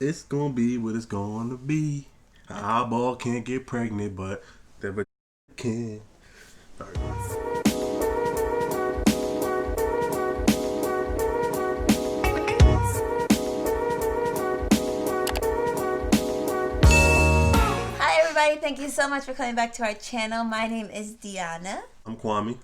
It's gonna be what it's gonna be. An eyeball can't get pregnant, but the can. All right. Hi everybody, thank you so much for coming back to our channel. My name is Deanna. I'm Kwame.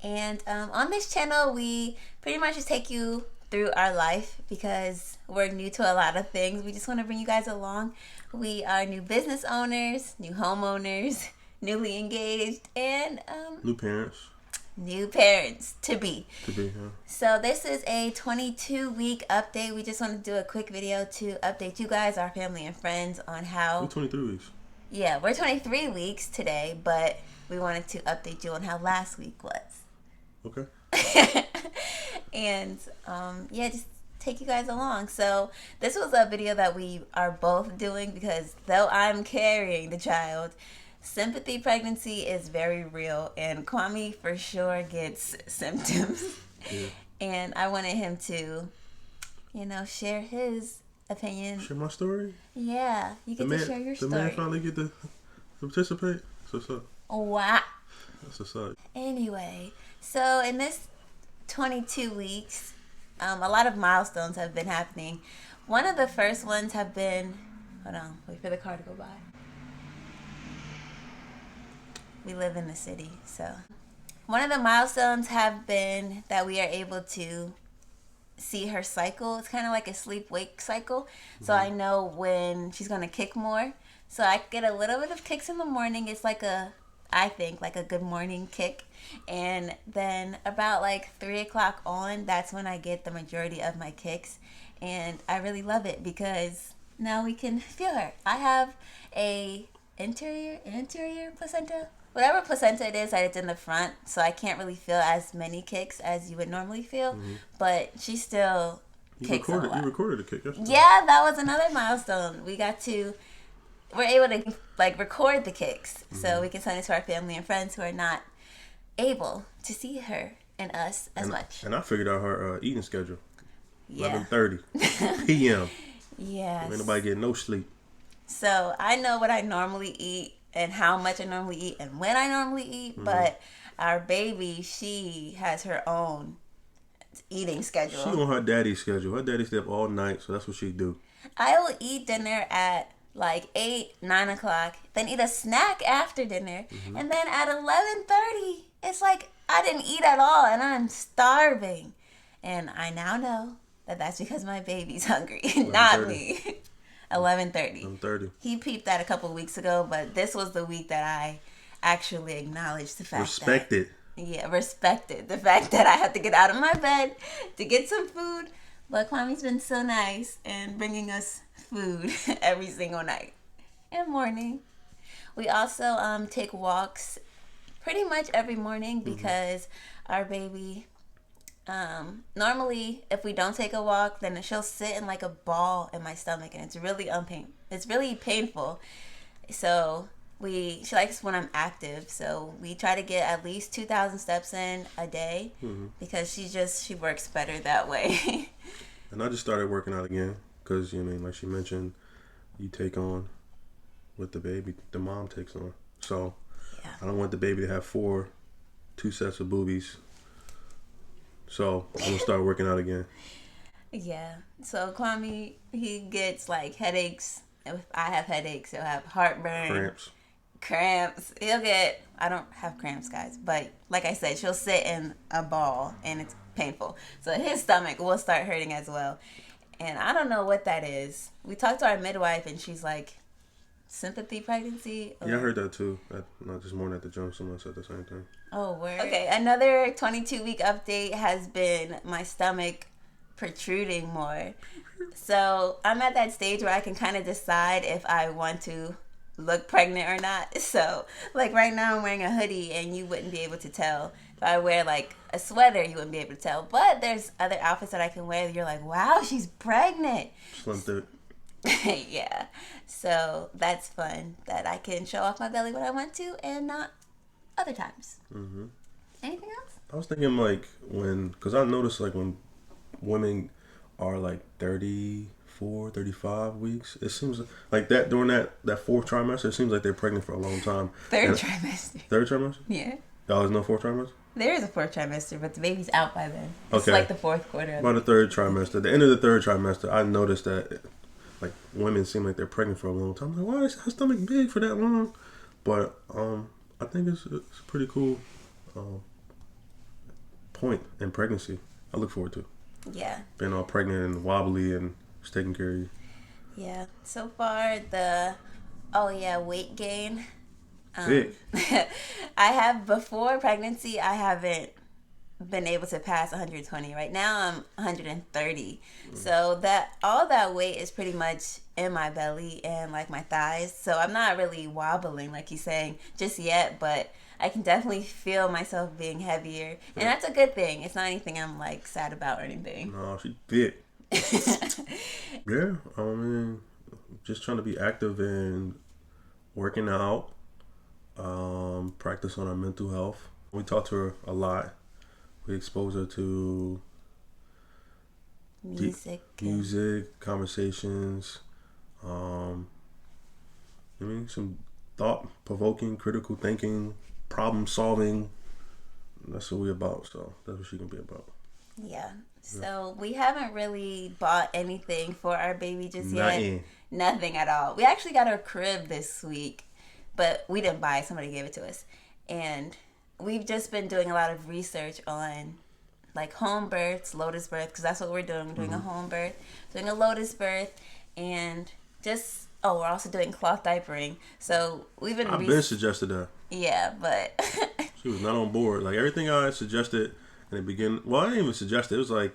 And on this channel, we pretty much just take you through our life because we're new to a lot of things. We just want to bring you guys along. We are new business owners, new homeowners, newly engaged, and New parents. new parents to be. Yeah. So this is a 22-week update. We just want to do a quick video to update you guys, our family and friends, on how... We're 23 weeks. Yeah, we're 23 weeks today, but we wanted to update you on how last week was. Okay. And yeah, just take you guys along. So this was a video that we are both doing because though I'm carrying the child, sympathy pregnancy is very real, and Kwame for sure gets symptoms. Yeah. And I wanted him to, share his opinion. Share my story? Yeah, you get to share your story. The man finally get to participate? That's what's up. Wow. That's what's up. Anyway, so in this 22 weeks, a lot of milestones have been happening. One of the first ones have been... Hold on, wait for the car to go by. We live in the city, so... One of the milestones have been that we are able to see her cycle. It's kind of like a sleep-wake cycle. So I know when she's going to kick more. So I get a little bit of kicks in the morning. It's like I think like a good morning kick. And then about like 3 o'clock on, that's when I get the majority of my kicks. And I really love it because now we can feel her. I have a anterior placenta. Whatever placenta it is that it's in the front, so I can't really feel as many kicks as you would normally feel, but she still kicks a lot. You recorded a kick yesterday. Yeah, that was another milestone. We're able to like record the kicks, so we can send it to our family and friends who are not able to see her and us as much. And I figured out her eating schedule. Yeah. 11:30 p.m. Yes. Ain't nobody getting no sleep. So I know what I normally eat and how much I normally eat and when I normally eat, but our baby, she has her own eating schedule. She on her daddy's schedule. Her daddy stay up all night, so that's what she do. I will eat dinner at like 8, 9 o'clock, then eat a snack after dinner, and then at 11:30, it's like I didn't eat at all and I'm starving. And I now know that that's because my baby's hungry, not me. 11:30. He peeped that a couple of weeks ago, but this was the week that I actually acknowledged the fact respected the fact that I had to get out of my bed to get some food. But Kwame's been so nice and bringing us food every single night and morning. We also take walks pretty much every morning because our baby... normally if we don't take a walk, then she'll sit in like a ball in my stomach and it's really painful. So she likes when I'm active, so we try to get at least 2,000 steps in a day because she works better that way. And I just started working out again because like she mentioned, you take on what the baby, the mom takes on. So yeah. I don't want the baby to have two sets of boobies. So I'm gonna start working out again. Yeah. So Kwame, he gets like headaches. If I have headaches, he'll have heartburn, cramps. I don't have cramps, guys, but like I said, she'll sit in a ball and it's painful. So his stomach will start hurting as well. And I don't know what that is. We talked to our midwife and she's like, sympathy pregnancy? Yeah, I heard that too. Not this morning at the gym, someone said the same thing. Oh, word. Okay, another 22-week update has been my stomach protruding more. So I'm at that stage where I can kind of decide if I want to look pregnant or not. So, like right now I'm wearing a hoodie and you wouldn't be able to tell. If I wear like a sweater, you wouldn't be able to tell. But there's other outfits that I can wear that you're like, wow, she's pregnant. Slim thick. Yeah. So that's fun that I can show off my belly when I want to and not other times. Anything else? I was thinking like because I noticed like when women are like 35 35 weeks. It seems like that during that fourth trimester. It seems like they're pregnant for a long time. Third trimester. Third trimester? Yeah. Oh, there's no fourth trimester? There is a fourth trimester, but the baby's out by then. It's Okay. like the fourth quarter. By the third trimester, the end of the third trimester, I noticed that like women seem like they're pregnant for a long time. I'm like, why is her stomach big for that long? But I think it's a pretty cool point in pregnancy. I look forward to. Yeah. Being all pregnant and wobbly and just taking care of you. Yeah. So far, weight gain. Big. I have, before pregnancy, I haven't been able to pass 120. Right now, I'm 130. So all that weight is pretty much in my belly and like my thighs. So I'm not really wobbling, like you're saying, just yet, but I can definitely feel myself being heavier. And that's a good thing. It's not anything I'm like sad about or anything. No, she's big. Yeah, I mean, just trying to be active and working out, practice on our mental health. We talk to her a lot. We expose her to music, conversations. Some thought-provoking, critical thinking, problem-solving. That's what we're about. So that's what she can be about. Yeah. So we haven't really bought anything for our baby just yet. Nothing at all. We actually got our crib this week, but we didn't buy it. Somebody gave it to us. And we've just been doing a lot of research on like home births, Lotus Birth, because that's what we're doing. We're doing a home birth, doing a Lotus Birth, and just, we're also doing cloth diapering. So we've been... I've been suggested that. Yeah, but... She was not on board. Like everything I suggested in the beginning, well, I didn't even suggest it. It was like,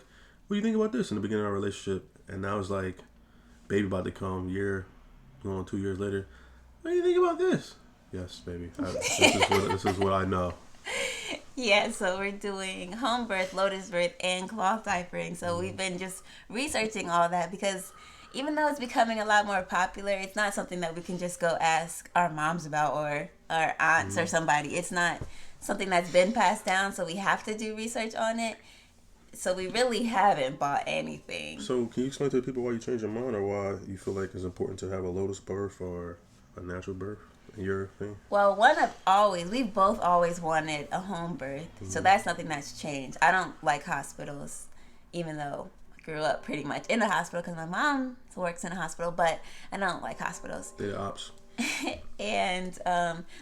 what do you think about this in the beginning of our relationship? And now it's like, baby about to come, going on 2 years later. What do you think about this? Yes, baby. This is what I know. Yeah, so we're doing home birth, Lotus Birth, and cloth diapering. So we've been just researching all that because even though it's becoming a lot more popular, it's not something that we can just go ask our moms about or our aunts or somebody. It's not something that's been passed down, so we have to do research on it. So we really haven't bought anything. So can you explain to the people why you changed your mind or why you feel like it's important to have a Lotus birth or a natural birth in your thing? Well, we've both always wanted a home birth. So that's nothing that's changed. I don't like hospitals, even though I grew up pretty much in a hospital because my mom works in a hospital, but I don't like hospitals. They're ops. And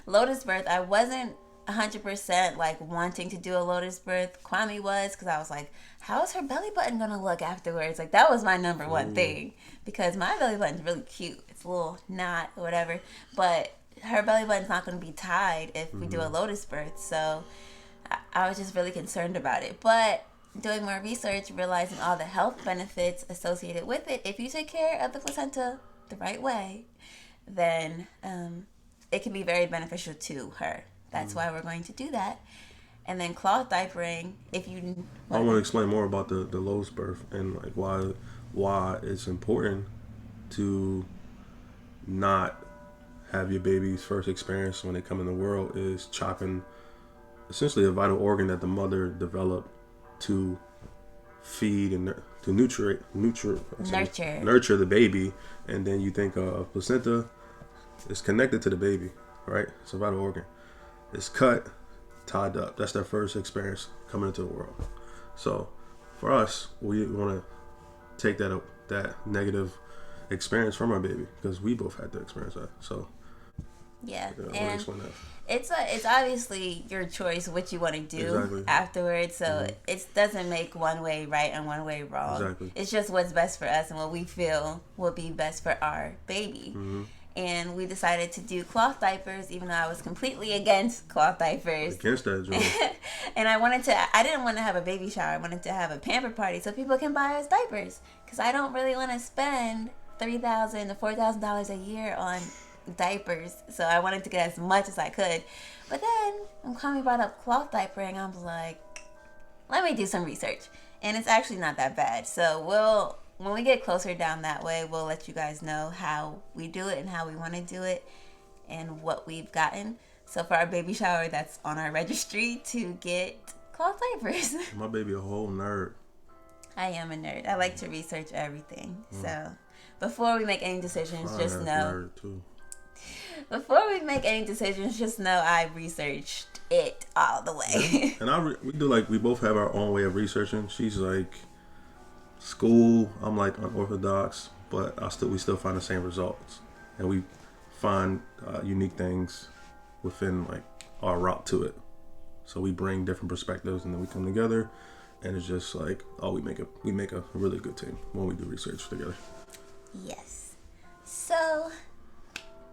Lotus Birth, I wasn't 100% like wanting to do a Lotus Birth. Kwame was, because I was like, how is her belly button gonna look afterwards? Like that was my number one thing, because my belly button's really cute. It's a little knot or whatever, but her belly button's not gonna be tied if we do a Lotus Birth. So I was just really concerned about it. But doing more research, realizing all the health benefits associated with it, if you take care of the placenta the right way, then it can be very beneficial to her. That's why we're going to do that. And then cloth diapering, if you... I want to explain more about the Lotus birth and like why it's important to not have your baby's first experience when they come in the world is chopping essentially a vital organ that the mother developed to feed and to nurture the baby. And then you think placenta is connected to the baby, right? It's a vital organ. It's cut, tied up. That's their first experience coming into the world. So for us, we want to take that negative experience from our baby because we both had to experience that. So yeah, and it's obviously your choice what you want to do afterwards. So it doesn't make one way right and one way wrong. Exactly. It's just what's best for us and what we feel will be best for our baby. And we decided to do cloth diapers, even though I was completely against cloth diapers. Against that, Joe. And I didn't want to have a baby shower. I wanted to have a pamper party so people can buy us diapers. Because I don't really want to spend $3,000 to $4,000 a year on diapers. So I wanted to get as much as I could. But then, when Kwame brought up cloth diapering, I was like, let me do some research. And it's actually not that bad. So when we get closer down that way, we'll let you guys know how we do it and how we want to do it and what we've gotten. So for our baby shower, that's on our registry to get cloth diapers. My baby a whole nerd. I am a nerd. I like to research everything. So before we make any decisions, just know. Too. Before we make any decisions, just know I researched it all the way. Yeah. And we do we both have our own way of researching. She's like school. I'm like unorthodox, but we still find the same results, and we find unique things within like our route to it. So we bring different perspectives, and then we come together, and it's just like we make a really good team when we do research together. Yes. So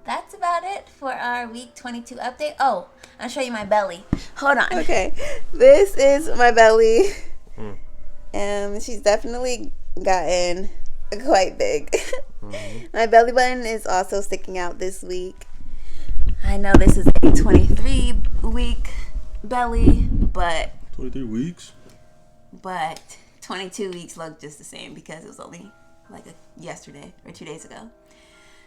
that's about it for our week 22 update. Oh, I'll show you my belly. Hold on. Okay, this is my belly. She's definitely gotten quite big. My belly button is also sticking out this week. I know this is a 23-week belly, but 23 weeks. But 22 weeks look just the same because it was only yesterday or 2 days ago.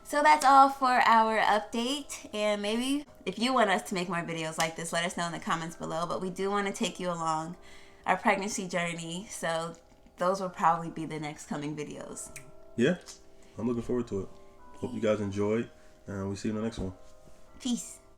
So that's all for our update. And maybe if you want us to make more videos like this, let us know in the comments below. But we do want to take you along our pregnancy journey. So those will probably be the next coming videos. Yeah, I'm looking forward to it. Hope you guys enjoyed. And we'll see you in the next one. Peace.